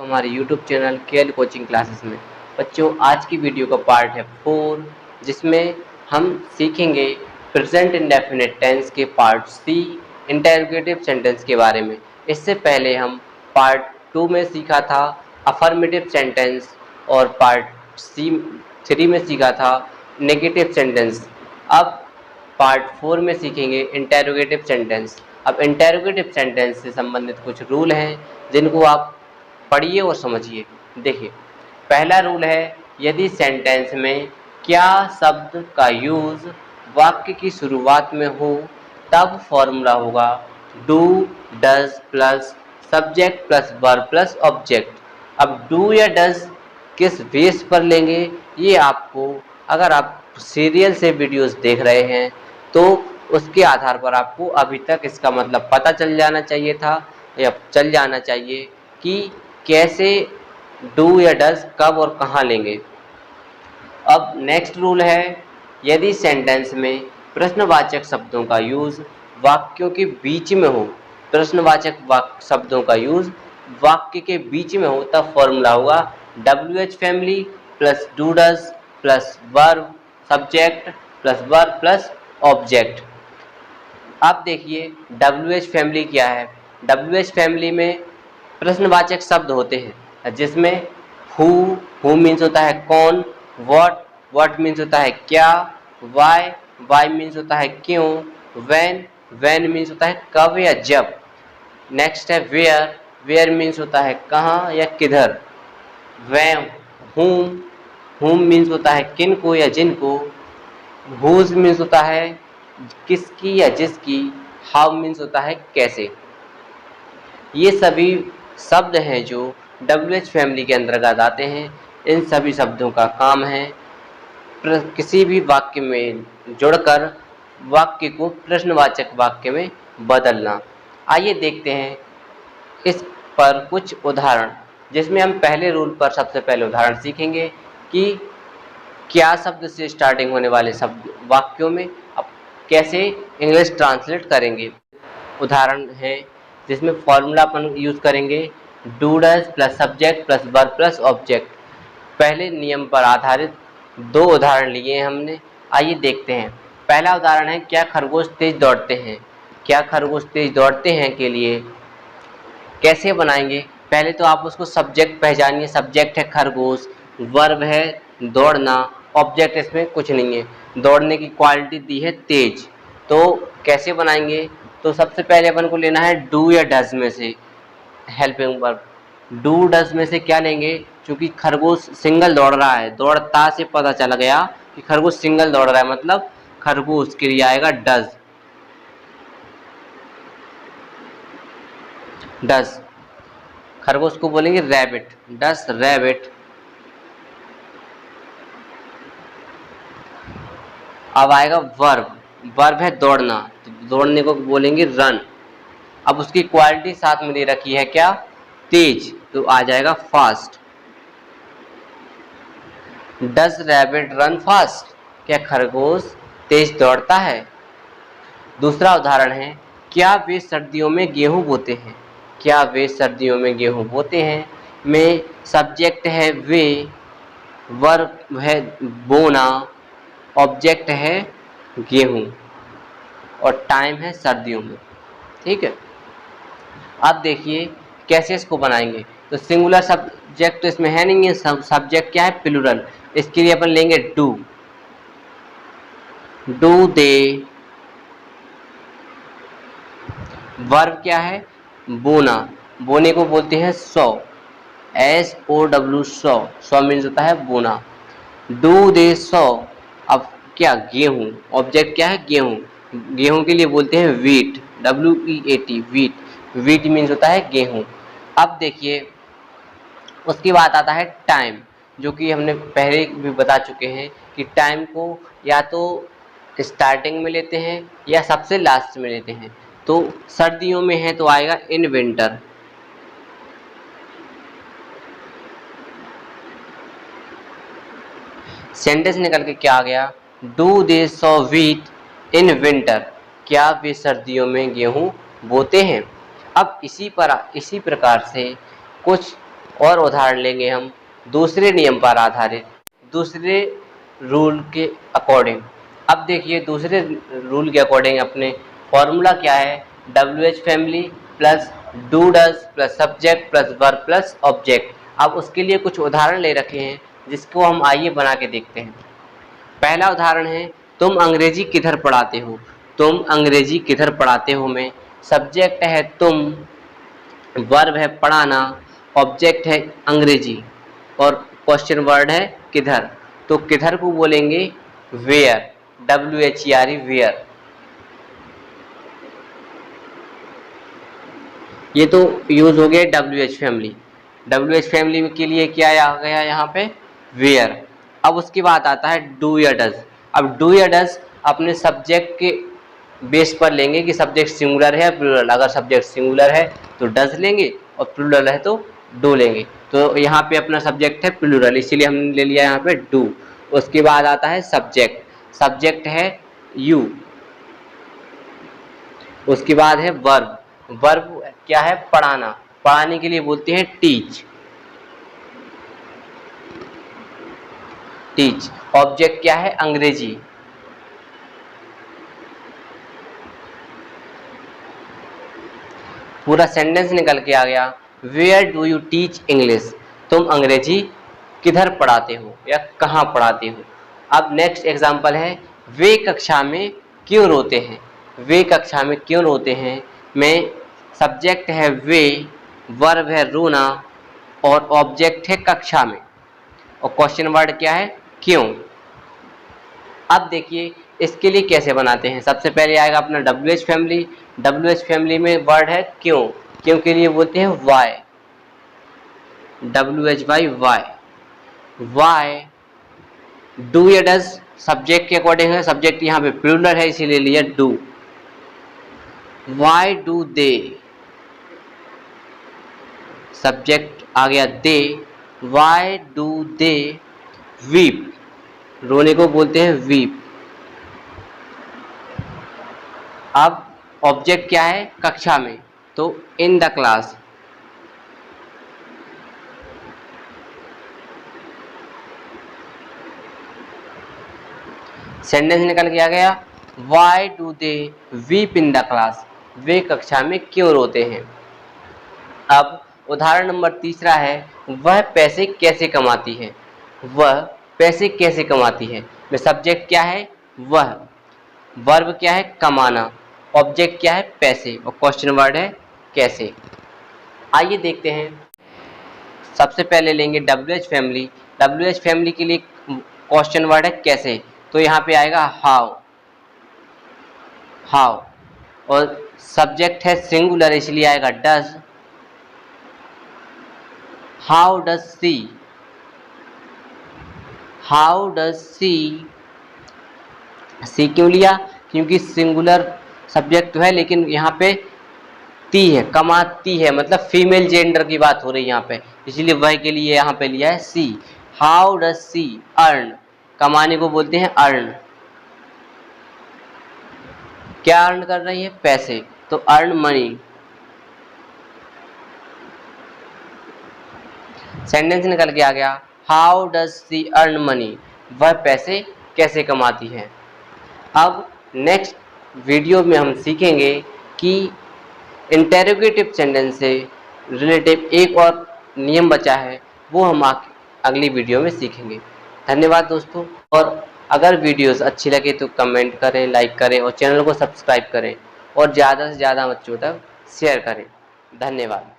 आपका हमारे YouTube channel KL coaching classes में। बच्चों, आज की वीडियो का पार्ट है 4, जिसमें हम सीखेंगे प्रेजेंट इंडेफिनिट टेंस के पार्ट सी इंटरोगेटिव सेंटेंस के बारे में। इससे पहले हम पार्ट 2 में सीखा था अफर्मेटिव सेंटेंस और पार्ट सी 3 में सीखा था नेगेटिव सेंटेंस। अब पार्ट 4 में सीखेंगे इंटरोगेटिव सेंटेंस। अब इंटरोगेटिव सेंटेंस से संबंधित कुछ रूल हैं जिनको आप पढ़िए और समझिए। देखिए, पहला रूल है, यदि सेंटेंस में क्या शब्द का यूज वाक्य की शुरुआत में हो तब फॉर्मूला होगा do does plus subject plus verb plus object. अब डू या डज किस बेस पर लेंगे, ये आपको, अगर आप सीरियल से वीडियोस देख रहे हैं तो उसके आधार पर आपको अभी तक इसका मतलब पता चल जाना चाहिए था या चल जाना चाहिए कि कैसे डू या डज कब और कहाँ लेंगे। अब नेक्स्ट रूल है, यदि सेंटेंस में प्रश्नवाचक शब्दों का यूज वाक्यों के बीच में हो, प्रश्नवाचक शब्दों का यूज वाक्य के बीच में हो, तब फॉर्मूला होगा WH family plus do does plus verb subject plus verb plus object. अब देखिए WH फैमिली क्या है। WH फैमिली में प्रश्नवाचक शब्द होते हैं जिसमें हु मीन्स होता है कौन, व्हाट मीन्स होता है क्या, वाई मीन्स होता है क्यों, व्हेन मीन्स होता है कब या जब। नेक्स्ट है वेयर मीन्स होता है कहाँ या किधर। हुम मीन्स होता है किन को या जिनको। हुज मीन्स होता है किसकी या जिसकी। हाउ मीन्स होता है कैसे। ये सभी शब्द हैं जो WH फैमिली के अंतर्गत आते हैं। इन सभी शब्दों का काम है किसी भी वाक्य में जोड़कर वाक्य को प्रश्नवाचक वाक्य में बदलना। आइए देखते हैं इस पर कुछ उदाहरण, जिसमें हम पहले रूल पर सबसे पहले उदाहरण सीखेंगे कि क्या शब्द से स्टार्टिंग होने वाले शब्द वाक्यों में अब कैसे इंग्लिश ट्रांसलेट करेंगे। उदाहरण है जिसमें फॉर्मूला अपन यूज करेंगे do does plus subject plus verb plus object. पहले नियम पर आधारित 2 उदाहरण लिए हैं हमने। आइए देखते हैं। पहला उदाहरण है, क्या खरगोश तेज दौड़ते हैं। क्या खरगोश तेज दौड़ते हैं के लिए कैसे बनाएंगे। पहले तो आप उसको सब्जेक्ट पहचानिए। सब्जेक्ट है खरगोश, वर्ब है दौड़ना, ऑब्जेक्ट इसमें कुछ नहीं है। दौड़ने की क्वालिटी दी है तेज, तो कैसे बनाएंगे। तो सबसे पहले अपन को लेना है डू या डज में से हेल्पिंग वर्ब। डू डज में से क्या लेंगे, क्योंकि खरगोश सिंगल दौड़ रहा है, दौड़ता से पता चला गया कि खरगोश सिंगल दौड़ रहा है, मतलब खरगोश के लिए आएगा डज। खरगोश को बोलेंगे रैबिट, डज रैबिट। अब आएगा वर्ब है दौड़ना, तो दौड़ने को बोलेंगे रन। अब उसकी क्वालिटी साथ में दे रखी है क्या, तेज, तो आ जाएगा fast. Does rabbit run fast, क्या खरगोश तेज दौड़ता है। दूसरा उदाहरण है, क्या वे सर्दियों में गेहूं बोते हैं। क्या वे सर्दियों में गेहूं बोते हैं में सब्जेक्ट है वे, वर्ब है बोना, ऑब्जेक्ट है गेहूं और टाइम है सर्दियों में। ठीक है। अब देखिए कैसे इसको बनाएंगे। तो सिंगुलर सब्जेक्ट तो इसमें है नहीं है, सब्जेक्ट क्या है प्लूरल। इसके लिए अपन लेंगे डू दे। वर्ब क्या है बोना, बोने को बोलते हैं सौ, SOW सौ मीन्स होता है बोना। डू दे सौ। अब क्या गेहूं, ऑब्जेक्ट क्या है गेहूं, गेहूं के लिए बोलते हैं वीट, WEAT वीट मीन्स होता है गेहूं। अब देखिए उसके बाद आता है टाइम, जो कि हमने पहले भी बता चुके हैं कि टाइम को या तो स्टार्टिंग में लेते हैं या सबसे लास्ट में लेते हैं। तो सर्दियों में है तो आएगा इन विंटर। सेंटेंस निकल के क्या आ गया, do they so wheat in winter, क्या वे सर्दियों में गेहूं बोते हैं। अब इसी प्रकार से कुछ और उदाहरण लेंगे हम दूसरे नियम पर आधारित, दूसरे रूल के अकॉर्डिंग। अब देखिए दूसरे रूल के अकॉर्डिंग अपने फॉर्मूला क्या है, WH family plus do does plus subject plus verb plus object. अब उसके लिए कुछ उदाहरण ले रखे हैं जिसको हम आइए बना के देखते हैं। पहला उदाहरण है, तुम अंग्रेजी किधर पढ़ाते हो। तुम अंग्रेजी किधर पढ़ाते हो में सब्जेक्ट है तुम, वर्ब है पढ़ाना, ऑब्जेक्ट है अंग्रेजी और क्वेश्चन वर्ड है किधर। तो किधर को बोलेंगे वेयर, WHERE वेयर। ये तो यूज हो गया WH फैमिली। WH फैमिली के लिए क्या आ गया यहाँ पे वेयर। अब उसके बाद आता है डू या डज। अब डू या डज अपने सब्जेक्ट के बेस पर लेंगे कि सब्जेक्ट सिंगुलर है या प्लूरल। अगर सब्जेक्ट सिंगुलर है तो डज लेंगे और प्लूरल है तो डू लेंगे। तो यहाँ पे अपना सब्जेक्ट है प्लूरल, इसीलिए हमने ले लिया यहाँ पे डू। उसके बाद आता है सब्जेक्ट, सब्जेक्ट है यू। उसके बाद है वर्ब, वर्ब क्या है पढ़ाना, पढ़ाने के लिए बोलते हैं टीच, टीच। ऑब्जेक्ट क्या है अंग्रेजी। पूरा सेंटेंस निकल के आ गया, where do you teach English. तुम अंग्रेजी किधर पढ़ाते हो या कहाँ पढ़ाते हो। अब नेक्स्ट एग्जांपल है, वे कक्षा में क्यों रोते हैं। वे कक्षा में क्यों रोते हैं में सब्जेक्ट है वे, वर्ब है रोना और ऑब्जेक्ट है कक्षा में और क्वेश्चन वर्ड क्या है क्यों। अब देखिए इसके लिए कैसे बनाते हैं। सबसे पहले आएगा अपना WH फैमिली। WH फैमिली में वर्ड है क्यों, क्यों के लिए बोलते हैं why, WHY why. Why do या डज सब्जेक्ट के अकॉर्डिंग है, सब्जेक्ट यहाँ पे प्लूरल है इसीलिए लिया do. Why do they, subject आ गया they. Why do they weep, रोने को बोलते हैं वीप। अब ऑब्जेक्ट क्या है कक्षा में, तो इन द क्लास। सेंटेंस निकल के आ गया, why do they weep in the class. वे कक्षा में क्यों रोते हैं। अब उदाहरण नंबर तीसरा है, वह पैसे कैसे कमाती है। वह पैसे कैसे कमाती है में सब्जेक्ट क्या है वह, वर्ब क्या है कमाना, ऑब्जेक्ट क्या है पैसे और क्वेश्चन वर्ड है कैसे। आइए देखते हैं। सबसे पहले लेंगे WH फैमिली। WH फैमिली के लिए क्वेश्चन वर्ड है कैसे, तो यहाँ पे आएगा हाउ, हाउ और सब्जेक्ट है सिंगुलर इसलिए आएगा does. How does she, how does she, she क्यों लिया क्योंकि सिंगुलर सब्जेक्ट है लेकिन यहाँ पे ती है, कमाती है, मतलब फीमेल जेंडर की बात हो रही है यहाँ पे, इसलिए वह के लिए यहाँ पे लिया है सी। हाउ डज सी अर्न, कमाने को बोलते हैं अर्न। क्या अर्न कर रही है पैसे, तो अर्न मनी। सेंटेंस निकल के आ गया, how does C earn money, वह पैसे कैसे कमाती है। अब नेक्स्ट वीडियो में हम सीखेंगे कि इंटेरोगेटिव सेंटेंस से रिलेटिव एक और नियम बचा है, वो हम अगली वीडियो में सीखेंगे। धन्यवाद दोस्तों, और अगर वीडियोस अच्छी लगे तो कमेंट करें, लाइक करें और चैनल को सब्सक्राइब करें और ज़्यादा से ज़्यादा बच्चों तक शेयर करें। धन्यवाद।